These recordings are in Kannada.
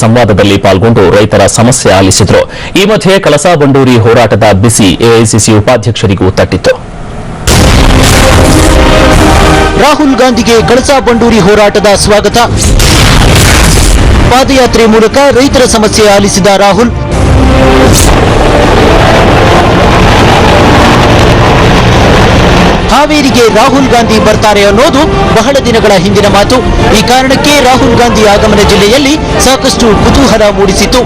ಸಂವಾದದಲ್ಲಿ ಪಾಲ್ಗೊಂಡು ರೈತರ ಸಮಸ್ಯೆ ಆಲಿಸಿದರು. ಈ ಮಧ್ಯೆ ಕಳಸಾ ಬಂಡೂರಿ ಹೋರಾಟದ ಬಿಸಿ ಎಐಸಿಸಿ ಉಪಾಧ್ಯಕ್ಷರಿಗೂ ತಟ್ಟಿತು. ರಾಹುಲ್ ಗಾಂಧಿಗೆ ಕಳಸಾ ಬಂಡೂರಿ ಹೋರಾಟದ ಸ್ವಾಗತ. ಪಾದಯಾತ್ರೆ ಮೂಲಕ ರೈತರ ಸಮಸ್ಯೆ ಆಲಿಸಿದ ರಾಹುಲ್. ಹಾವೇರಿಗೆ ರಾಹುಲ್ ಗಾಂಧಿ ಬರ್ತಾರೆ ಅನ್ನೋದು ಬಹಳ ದಿನಗಳ ಹಿಂದಿನ ಮಾತು. ಈ ಕಾರಣಕ್ಕೆ ರಾಹುಲ್ ಗಾಂಧಿ ಆಗಮನ ಜಿಲ್ಲೆಯಲ್ಲಿ ಸಾಕಷ್ಟು ಕುತೂಹಲ ಮೂಡಿಸಿತು.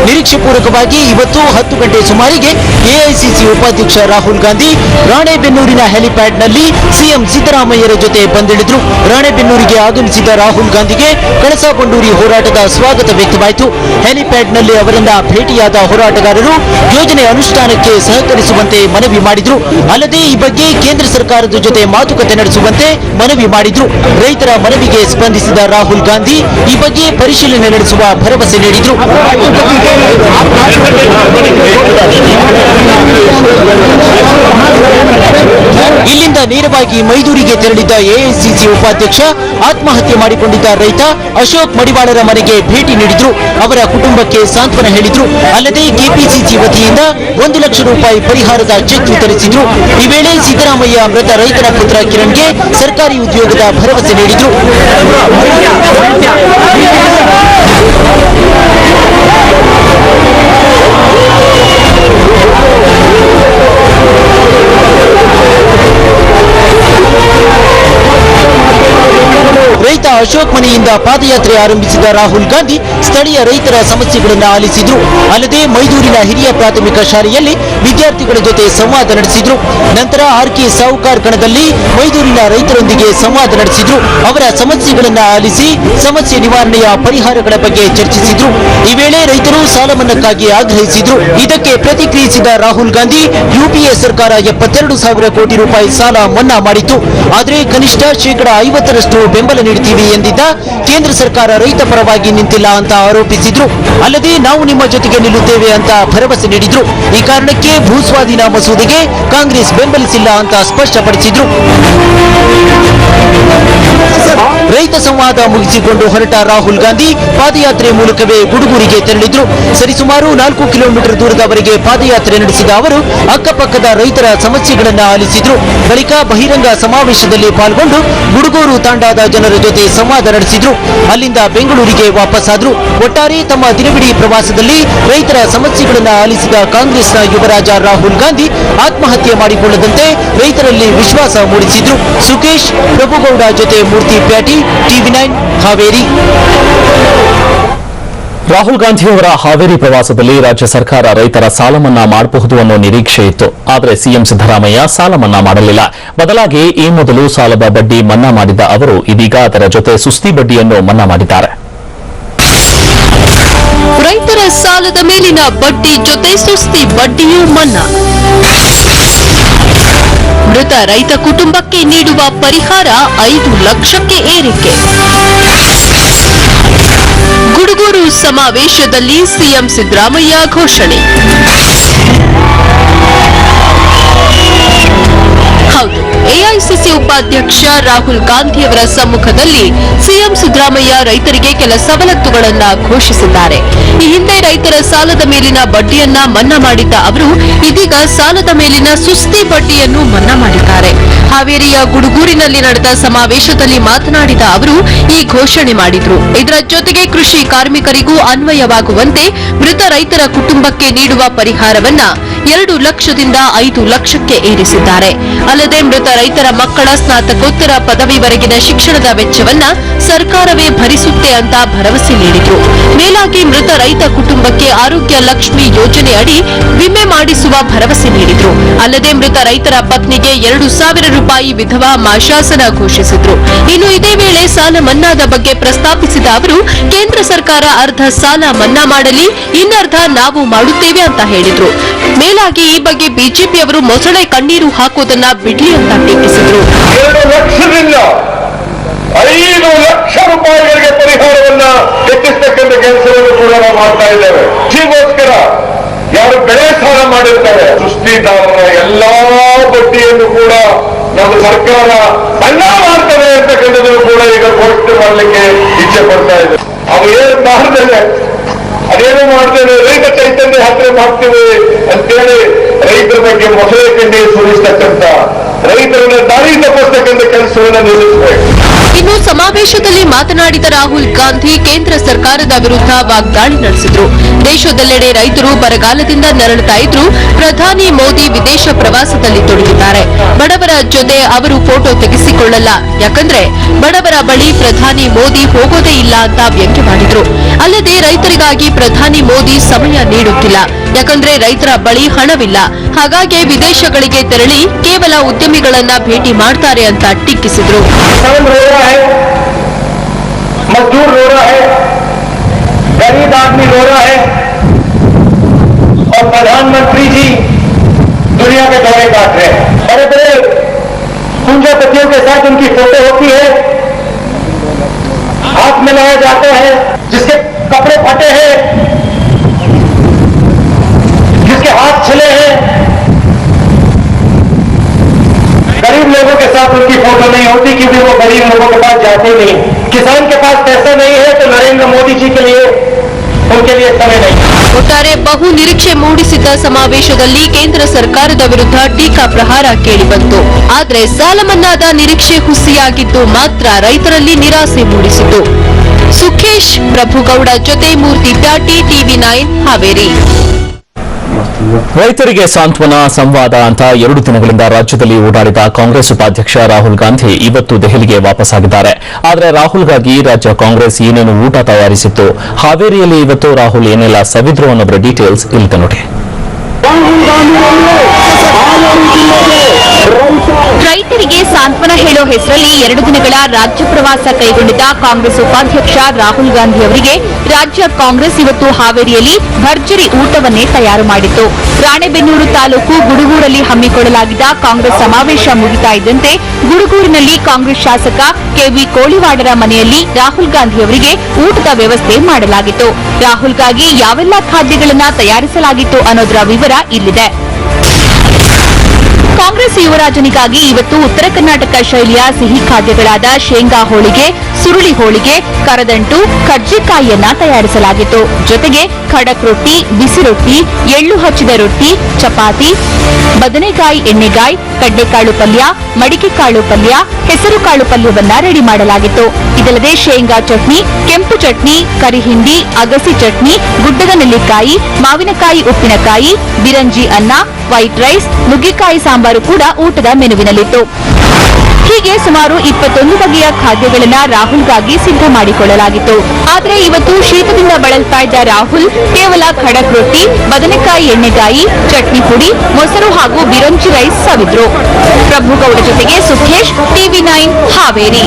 ನಿರೀಕ್ಷೆ ಪೂರ್ವಕವಾಗಿ ಇವತ್ತು 10 ಗಂಟೆ ಸುಮಾರಿಗೆ ಎಐಸಿಸಿ ಉಪಾಧ್ಯಕ್ಷ ರಾಹುಲ್ ಗಾಂಧಿ ರಾಣೆಬೆನ್ನೂರಿನ ಹೆಲಿಪ್ಯಾಡ್ನಲ್ಲಿ ಸಿಎಂ ಸಿದ್ದರಾಮಯ್ಯರ ಜೊತೆ ಬಂದಿಳಿದ್ರು. ರಾಣೆಬೆನ್ನೂರಿಗೆ ಆಗಮಿಸಿದ ರಾಹುಲ್ ಗಾಂಧಿಗೆ ಕಳಸಾ ಬಂಡೂರಿ ಹೋರಾಟದ ಸ್ವಾಗತ ವ್ಯಕ್ತವಾಯಿತು. ಹೆಲಿಪ್ಯಾಡ್ನಲ್ಲಿ ಅವರನ್ನ ಭೇಟಿಯಾದ ಹೋರಾಟಗಾರರು ಯೋಜನೆ ಅನುಷ್ಠಾನಕ್ಕೆ ಸಹಕರಿಸುವಂತೆ ಮನವಿ ಮಾಡಿದ್ರು. ಅಲ್ಲದೆ ಈ ಬಗ್ಗೆ ಕೇಂದ್ರ ಸರ್ಕಾರದ ಜೊತೆ ಮಾತುಕತೆ ನಡೆಸುವಂತೆ ಮನವಿ ಮಾಡಿದ್ರು. ರೈತರ ಮನವಿಗೆ ಸ್ಪಂದಿಸಿದ ರಾಹುಲ್ ಗಾಂಧಿ ಈ ಬಗ್ಗೆ ಪರಿಶೀಲನೆ ನಡೆಸುವ ಭರವಸೆ ನೀಡಿದ್ರು. ಇಲ್ಲಿಂದ ನೇರವಾಗಿ ಮೈದೂರಿಗೆ ತೆರಳಿದ್ದ ಎಐಸಿಸಿ ಉಪಾಧ್ಯಕ್ಷ ಆತ್ಮಹತ್ಯೆ ಮಾಡಿಕೊಂಡಿದ್ದ ರೈತ ಅಶೋಕ್ ಮಡಿವಾಳರ ಮನೆಗೆ ಭೇಟಿ ನೀಡಿದ್ರು. ಅವರ ಕುಟುಂಬಕ್ಕೆ ಸಾಂತ್ವನ ಹೇಳಿದ್ರು. ಅಲ್ಲದೆ ಕೆಪಿಸಿಸಿ ವತಿಯಿಂದ 1 ಲಕ್ಷ ರೂಪಾಯಿ ಪರಿಹಾರದ ಚೆಕ್ ವಿತರಿಸಿದ್ರು. ಈ ವೇಳೆ ಸಿದ್ದರಾಮಯ್ಯ ಮೃತ ರೈತನ ಪುತ್ರ ಕಿರಣ್ಗೆ ಸರ್ಕಾರಿ ಉದ್ಯೋಗದ ಭರವಸೆ ನೀಡಿದ್ರು. ರೈತ ಅಶೋಕ್ ಮನೆಯಿಂದ ಪಾದಯಾತ್ರೆ ಆರಂಭಿಸಿದ ರಾಹುಲ್ ಗಾಂಧಿ ಸ್ಥಳೀಯ ರೈತರ ಸಮಸ್ಯೆಗಳನ್ನು ಆಲಿಸಿದ್ರು. ಅಲ್ಲದೆ ಮೈದೂರಿನ ಹಿರಿಯ ಪ್ರಾಥಮಿಕ ಶಾಲೆಯಲ್ಲಿ ವಿದ್ಯಾರ್ಥಿಗಳ ಜೊತೆ ಸಂವಾದ ನಡೆಸಿದ್ರು. ನಂತರ ಆರ್ಕೆ ಸಾವುಕಾರ್ ಕಣದಲ್ಲಿ ಮೈದೂರಿನ ರೈತರೊಂದಿಗೆ ಸಂವಾದ ನಡೆಸಿದ್ರು. ಅವರ ಸಮಸ್ಯೆಗಳನ್ನು ಆಲಿಸಿ ಸಮಸ್ಯೆ ನಿವಾರಣೆಯ ಪರಿಹಾರಗಳ ಬಗ್ಗೆ ಚರ್ಚಿಸಿದ್ರು. ಈ ವೇಳೆ ರೈತರು ಸಾಲ ಮನ್ನಾಕ್ಕಾಗಿ ಆಗ್ರಹಿಸಿದ್ರು. ಇದಕ್ಕೆ ಪ್ರತಿಕ್ರಿಯಿಸಿದ ರಾಹುಲ್ ಗಾಂಧಿ ಯುಪಿಎ ಸರ್ಕಾರ 72,000 ಕೋಟಿ ರೂಪಾಯಿ ಸಾಲ ಮನ್ನಾ ಮಾಡಿತ್ತು. ಆದರೆ ಕನಿಷ್ಠ 50% ಬೆಂಬಲ ನೀಡುತ್ತೀವಿ ಎಂದಿದ್ದ ಕೇಂದ್ರ ಸರ್ಕಾರ ರೈತ ಪರವಾಗಿ ನಿಂತಿಲ್ಲ ಅಂತ ಆರೋಪಿಸಿದ್ರು. ಅಲ್ಲದೆ ನಾವು ನಿಮ್ಮ ಜೊತೆಗೆ ನಿಲ್ಲುತ್ತೇವೆ ಅಂತ ಭರವಸೆ ನೀಡಿದ್ರು. ಈ ಕಾರಣಕ್ಕೆ ಭೂಸ್ವಾಧೀನ ಮಸೂದೆಗೆ ಕಾಂಗ್ರೆಸ್ ಬೆಂಬಲಿಸಿಲ್ಲ ಅಂತ ಸ್ಪಷ್ಟಪಡಿಸಿದ್ರು. ರೈತ ಸಂವಾದ ಮುಗಿಸಿಕೊಂಡು ಹೊರಟ ರಾಹುಲ್ ಗಾಂಧಿ ಪಾದಯಾತ್ರೆ ಮೂಲಕವೇ ಗುಡುಗೂರಿಗೆ ತೆರಳಿದ್ರು. ಸರಿಸುಮಾರು 4 ಕಿಲೋಮೀಟರ್ ದೂರದವರೆಗೆ ಪಾದಯಾತ್ರೆ ನಡೆಸಿದ ಅವರು ಅಕ್ಕಪಕ್ಕದ ರೈತರ ಸಮಸ್ಯೆಗಳನ್ನು ಆಲಿಸಿದ್ರು. ಬಳಿಕ ಬಹಿರಂಗ ಸಮಾವೇಶದಲ್ಲಿ ಪಾಲ್ಗೊಂಡು ಗುಡುಗೂರು ತಾಂಡಾದ ಜನರ ಜೊತೆ ಸಂವಾದ ನಡೆಸಿದ್ರು. ಅಲ್ಲಿಂದ ಬೆಂಗಳೂರಿಗೆ ವಾಪಸ್ಸಾದ್ರು. ಒಟ್ಟಾರೆ ತಮ್ಮ ದಿನವಿಡೀ ಪ್ರವಾಸದಲ್ಲಿ ರೈತರ ಸಮಸ್ಯೆಗಳನ್ನು ಆಲಿಸಿದ ಕಾಂಗ್ರೆಸ್ನ ಯುವರಾಜ ರಾಹುಲ್ ಗಾಂಧಿ ಆತ್ಮಹತ್ಯೆ ಮಾಡಿಕೊಳ್ಳದಂತೆ ರೈತರಲ್ಲಿ ವಿಶ್ವಾಸ ಮೂಡಿಸಿದ್ರು. ಸುಕೇಶ್ ಪ್ರಭುಗೌಡ ಜೊತೆ ಮೂರ್ತಿ ಪ್ಯಾಟಿ, TV9 ಹಾವೇರಿ. ರಾಹುಲ್ ಗಾಂಧಿಯವರ ಹಾವೇರಿ ಪ್ರವಾಸದಲ್ಲಿ ರಾಜ್ಯ ಸರ್ಕಾರ ರೈತರ ಸಾಲ ಮನ್ನಾ ಮಾಡಬಹುದು ಅನ್ನೋ ನಿರೀಕ್ಷೆ ಇತ್ತು. ಆದರೆ ಸಿಎಂ ಸಿದ್ದರಾಮಯ್ಯ ಸಾಲ ಮನ್ನಾ ಮಾಡಲಿಲ್ಲ. ಬದಲಾಗಿ ಈ ಮೊದಲು ಸಾಲದ ಬಡ್ಡಿ ಮನ್ನಾ ಮಾಡಿದ್ದ ಅವರು ಇದೀಗ ಅದರ ಜೊತೆ ಸುಸ್ತಿ ಬಡ್ಡಿಯನ್ನು ಮನ್ನಾ ಮಾಡಿದ್ದಾರೆ. ರೈತರ ಸಾಲದ ಮೇಲಿನ ಬಡ್ಡಿ ಜೊತೆ ಸುಸ್ತಿ ಬಡ್ಡಿಯೂ ಮನ್ನಾ. ಮೃತ ರೈತ ಕುಟುಂಬಕ್ಕೆ ನೀಡುವ ಪರಿಹಾರ 5 ಲಕ್ಷಕ್ಕೆ ಏರಿಕೆ. ಗುಡುಗೂರು ಸಮಾವೇಶದಲ್ಲಿ ಸಿಎಂ ಸಿದ್ದರಾಮಯ್ಯ ಘೋಷಣೆ. ಹೌದು, ಎಐಸಿಸಿ ಉಪಾಧ್ಯಕ್ಷ ರಾಹುಲ್ ಗಾಂಧಿಯವರ ಸಮ್ಮುಖದಲ್ಲಿ ಸಿಎಂ ಸಿದ್ದರಾಮಯ್ಯ ರೈತರಿಗೆ ಕೆಲ ಸವಲತ್ತುಗಳನ್ನ ಘೋಷಿಸಿದ್ದಾರೆ. ಈ ಹಿಂದೆ ರೈತರ ಸಾಲದ ಮೇಲಿನ ಬಡ್ಡಿಯನ್ನ ಮನ್ನಾ ಮಾಡಿದ್ದ ಅವರು ಇದೀಗ ಸಾಲದ ಮೇಲಿನ ಸುಸ್ತಿ ಬಡ್ಡಿಯನ್ನು ಮನ್ನಾ ಮಾಡಿದ್ದಾರೆ. ಹಾವೇರಿಯ ಗುಡುಗೂರಿನಲ್ಲಿ ನಡೆದ ಸಮಾವೇಶದಲ್ಲಿ ಮಾತನಾಡಿದ ಅವರು ಈ ಘೋಷಣೆ ಮಾಡಿದ್ರು. ಇದರ ಜೊತೆಗೆ ಕೃಷಿ ಕಾರ್ಮಿಕರಿಗೂ ಅನ್ವಯವಾಗುವಂತೆ ಮೃತ ರೈತರ ಕುಟುಂಬಕ್ಕೆ ನೀಡುವ ಪರಿಹಾರವನ್ನ 2 ಲಕ್ಷದಿಂದ 5 ಲಕ್ಷಕ್ಕೆ ಏರಿಸಿದ್ದಾರೆ. ಅಲ್ಲದೆ ಮೃತ ರೈತರ ಮಕ್ಕಳ ಸ್ನಾತಕೋತ್ತರ ಪದವಿವರೆಗಿನ ಶಿಕ್ಷಣದ ವೆಚ್ಚವನ್ನ ಸರ್ಕಾರವೇ ಭರಿಸುತ್ತೆ ಅಂತ ಭರವಸೆ ನೀಡಿದ್ರು. ಮೇಲಾಗಿ ಮೃತ ರೈತ ಕುಟುಂಬಕ್ಕೆ ಆರೋಗ್ಯ ಲಕ್ಷ್ಮಿ ಯೋಜನೆ ಅಡಿ ವಿಮೆ ಮಾಡಿಸುವ ಭರವಸೆ ನೀಡಿದ್ರು. ಅಲ್ಲದೆ ಮೃತ ರೈತರ ಪತ್ನಿಗೆ 2,000 ರೂಪಾಯಿ ವಿಧವಾ ಮಾಶಾಸನ ಘೋಷಿಸಿದ್ರು. ಇನ್ನು ಇದೇ ವೇಳೆ ಸಾಲ ಮನ್ನಾದ ಬಗ್ಗೆ ಪ್ರಸ್ತಾಪಿಸಿದ ಅವರು ಕೇಂದ್ರ ಸರ್ಕಾರ ಅರ್ಧ ಸಾಲ ಮನ್ನಾ ಮಾಡಲಿ, ಇನ್ನರ್ಧ ನಾವು ಮಾಡುತ್ತೇವೆ ಅಂತ ಹೇಳಿದ್ರು. ಮೇಲಾಗಿ ಈ ಬಗ್ಗೆ ಬಿಜೆಪಿಯವರು ಮೊಸಳೆ ಕಣ್ಣೀರು ಹಾಕೋದನ್ನ ಬಿಡ್ಲಿ ಅಂತ ಟೀಕಿಸಿದ್ರು. 2 ಲಕ್ಷದಿಂದ 5 ಲಕ್ಷ ರೂಪಾಯಿಗಳಿಗೆ ಪರಿಹಾರವನ್ನ ಹೆಚ್ಚಿಸತಕ್ಕಂಥ ಕೆಲಸವನ್ನು ಕೂಡ ನಾವು ಮಾಡ್ತಾ ಇದ್ದೇವೆ. ಹೀಗೋಸ್ಕರ ಯಾರು ಬೆಳೆ ಸಾಲ ಮಾಡಿರ್ತಾರೆ ಸುಸ್ತಿದಾರರ ಎಲ್ಲಾ ಬಡ್ಡಿಯನ್ನು ಕೂಡ ನಮ್ಮ ಸರ್ಕಾರ ಮನ್ನಾ ಮಾಡ್ತದೆ ಅಂತಕ್ಕಂಥದ್ದು ಕೂಡ ಈಗ ಘೋಷಣೆ ಮಾಡಲಿಕ್ಕೆ ಇಚ್ಛೆ ಪಡ್ತಾ ಇದೆ. ಅವು ಏನು ಮಾಡ್ದೇನೆ ಅದೇನು ಮಾಡ್ತೇವೆ ರೈತ ಚೈತನ್ಯ ಯಾತ್ರೆ ಮಾಡ್ತೀವಿ ಅಂತೇಳಿ ರೈತರ ಬಗ್ಗೆ ಮೊಸಳೆ ಕಣ್ಣಿ ಸುರಿಸ್ತಕ್ಕಂಥ ರೈತರನ್ನ ದಾರಿ ತಪ್ಪಿಸ್ತಕ್ಕಂಥ ಕೆಲಸವನ್ನ ನಿಲ್ಲಿಸಬೇಕು. ಇನ್ನು ಸಮಾವೇಶದಲ್ಲಿ ಮಾತನಾಡಿದ ರಾಹುಲ್ ಗಾಂಧಿ ಕೇಂದ್ರ ಸರ್ಕಾರದ ವಿರುದ್ಧ ವಾಗ್ದಾಳಿ ನಡೆಸಿದ್ರು. ದೇಶದೆಲ್ಲೆಡೆ ರೈತರು ಬರಗಾಲದಿಂದ ನರಳುತ್ತಾ ಇದ್ರು. ಪ್ರಧಾನಿ ಮೋದಿ ವಿದೇಶ ಪ್ರವಾಸದಲ್ಲಿ ತೊಡಗಿದ್ದಾರೆ. ಬಡವರ ಜೊತೆ ಅವರು ಫೋಟೋ ತೆಗೆಸಿಕೊಳ್ಳಲ್ಲ, ಯಾಕಂದ್ರೆ ಬಡವರ ಬಳಿ ಪ್ರಧಾನಿ ಮೋದಿ ಹೋಗೋದೇ ಇಲ್ಲ ಅಂತ ವ್ಯಂಗ್ಯವಾಡಿದ್ರು. ಅಲ್ಲದೆ ರೈತರಿಗಾಗಿ ಪ್ರಧಾನಿ ಮೋದಿ ಸಮಯ ನೀಡುತ್ತಿಲ್ಲ, ಯಾಕಂದ್ರೆ ರೈತರ ಬಳಿ ಹಣವಿಲ್ಲ, ಹಾಗಾಗಿ ವಿದೇಶಗಳಿಗೆ ತೆರಳಿ ಕೇವಲ ಉದ್ಯಮಿಗಳನ್ನ ಭೇಟಿ ಮಾಡ್ತಾರೆ ಅಂತ ಟೀಕಿಸಿದ್ರು. मजदूर रो रहा है, गरीब आदमी रो रहा है और प्रधानमंत्री जी दुनिया के दौरे काट रहे हैं. बड़े बड़े पूंजीपतियों के साथ उनकी फोटो होती है, हाथ में लाया जाता है, जिसके कपड़े फटे हैं, जिसके हाथ छिले हैं, गरीब लोगों के साथ उनकी फोटो नहीं होती क्योंकि वो गरीब लोगों के पास जाते नहीं. किसान के पास पैसा नहीं है तो नरेंद्र मोदी जी के लिए उनके लिए समय नहीं. ಒಟ್ಟಾರೆ ಬಹು ನಿರೀಕ್ಷೆ ಮೂಡಿಸಿದ್ದ ಸಮಾವೇಶದಲ್ಲಿ ಕೇಂದ್ರ ಸರ್ಕಾರದ ವಿರುದ್ಧ ಟೀಕಾ ಪ್ರಹಾರ ಕೇಳಿಬಂತು. ಆದರೆ ಸಾಲ ಮನ್ನಾದ ನಿರೀಕ್ಷೆ ಹುಸಿಯಾಗಿದ್ದು ಮಾತ್ರ ರೈತರಲ್ಲಿ ನಿರಾಸೆ ಮೂಡಿಸಿತು. ಸುಖೇಶ್ ಪ್ರಭುಗೌಡ ಜೊತೆ ಮೂರ್ತಿ ಪ್ಯಾಟಿ, ಟಿವಿ9 ಹಾವೇರಿ. ರೈತರಿಗೆ ಸಾಂತ್ವನ ಸಂವಾದ ಅಂತ 2 ದಿನಗಳಿಂದ ರಾಜ್ಯದಲ್ಲಿ ಓಡಾಡಿದ ಕಾಂಗ್ರೆಸ್ ಉಪಾಧ್ಯಕ್ಷ ರಾಹುಲ್ ಗಾಂಧಿ ಇವತ್ತು ದೆಹಲಿಗೆ ವಾಪಸ್ಸಾಗಿದ್ದಾರೆ. ಆದರೆ ರಾಹುಲ್ಗಾಗಿ ರಾಜ್ಯ ಕಾಂಗ್ರೆಸ್ ಏನೇನು ಊಟ ತಯಾರಿಸಿತ್ತು, ಹಾವೇರಿಯಲ್ಲಿ ಇವತ್ತು ರಾಹುಲ್ ಏನೆಲ್ಲ ಸವಿದ್ರು ಅನ್ನೋದರ ಡೀಟೇಲ್ಸ್ ಇಲ್ಲಿ ನೋಡಿ. ರೈತರಿಗೆ ಸಾಂತ್ವನ ಹೇಳೋ ಹೆಸರಲ್ಲಿ 2 ದಿನಗಳ ರಾಜ್ಯ ಪ್ರವಾಸ ಕೈಗೊಂಡಿದ್ದ ಕಾಂಗ್ರೆಸ್ ಉಪಾಧ್ಯಕ್ಷ ರಾಹುಲ್ ಗಾಂಧಿ ಅವರಿಗೆ ರಾಜ್ಯ ಕಾಂಗ್ರೆಸ್ ಇವತ್ತು ಹಾವೇರಿಯಲ್ಲಿ ಭರ್ಜರಿ ಊಟವನ್ನೇ ತಯಾರು ಮಾಡಿತ್ತು. ರಾಣೆಬೆನ್ನೂರು ತಾಲೂಕು ಗುಡುಗೂರಲ್ಲಿ ಹಮ್ಮಿಕೊಳ್ಳಲಾಗಿದ್ದ ಕಾಂಗ್ರೆಸ್ ಸಮಾವೇಶ ಮುಗಿತಾ ಇದ್ದಂತೆ ಗುಡುಗೂರಿನಲ್ಲಿ ಕಾಂಗ್ರೆಸ್ ಶಾಸಕ ಕೆವಿ ಕೋಳಿವಾಡರ ಮನೆಯಲ್ಲಿ ರಾಹುಲ್ ಗಾಂಧಿ ಅವರಿಗೆ ಊಟದ ವ್ಯವಸ್ಥೆ ಮಾಡಲಾಗಿತ್ತು. ರಾಹುಲ್ಗಾಗಿ ಯಾವೆಲ್ಲ ಖಾದ್ಯಗಳನ್ನ ತಯಾರಿಸಲಾಗಿತ್ತು ಅನ್ನೋದರ ವಿವರ ಇಲ್ಲಿದೆ. ಕಾಂಗ್ರೆಸ್ ಯುವರಾಜನಿಗಾಗಿ ಇವತ್ತು ಉತ್ತರ ಕರ್ನಾಟಕ ಶೈಲಿಯ ಸಿಹಿ ಖಾದ್ಯಗಳಾದ ಶೇಂಗಾ ಹೋಳಿಗೆ, ಸುರುಳಿ ಹೋಳಿಗೆ, ಕರದಂಟು, ಕಜ್ಜಿಕಾಯಿಯನ್ನ ತಯಾರಿಸಲಾಗಿತ್ತು. ಜೊತೆಗೆ ಖಡಕ್ ರೊಟ್ಟಿ, ಬಿಸಿ ರೊಟ್ಟಿ, ಎಳ್ಳು ಹಚ್ಚಿದ ರೊಟ್ಟಿ, ಚಪಾತಿ, ಬದನೆಕಾಯಿ ಎಣ್ಣೆಗಾಯಿ, ಕಡ್ಲೆಕಾಳು ಪಲ್ಯ, ಮಡಿಕೆ ಕಾಳು ಪಲ್ಯ, ಹೆಸರು ಕಾಳು ಪಲ್ಯವನ್ನ ರೆಡಿ ಮಾಡಲಾಗಿತ್ತು. ಇದಲ್ಲದೆ ಶೇಂಗಾ ಚಟ್ನಿ, ಕೆಂಪು ಚಟ್ನಿ, ಕರಿಹಿಂಡಿ, ಅಗಸಿ ಚಟ್ನಿ, ಗುಡ್ಡದ ನೆಲ್ಲಿಕಾಯಿ, ಮಾವಿನಕಾಯಿ ಉಪ್ಪಿನಕಾಯಿ, ಬಿರಂಜಿ ಅನ್ನ, ವೈಟ್ ರೈಸ್, ನುಗ್ಗೆಕಾಯಿ ಸಾಂಬಾರು ಕೂಡ ಊಟದ ಮೆನುವಿನಲ್ಲಿತ್ತು. ಹೀಗೆ ಸುಮಾರು 21 ಬಗೆಯ ಖಾದ್ಯಗಳನ್ನ ರಾಹುಲ್ಗಾಗಿ ಸಿದ್ಧ ಮಾಡಿಕೊಳ್ಳಲಾಗಿತ್ತು. ಆದರೆ ಇವತ್ತು ಶೀತದಿಂದ ಬಳಲ್ತಾ ಇದ್ದ ರಾಹುಲ್ ಕೇವಲ ಖಡಕ್ ರೊಟ್ಟಿ, ಬದನೆಕಾಯಿ ಎಣ್ಣೆಗಾಯಿ, ಚಟ್ನಿ ಪುಡಿ, ಮೊಸರು ಹಾಗೂ ಬಿರಂಜಿ ರೈಸ್ ಸವಿದ್ರು. ಪ್ರಭುಗೌಡ ಜೊತೆಗೆ ಸುಖೇಶ್, ಟಿವಿ9 ಹಾವೇರಿ.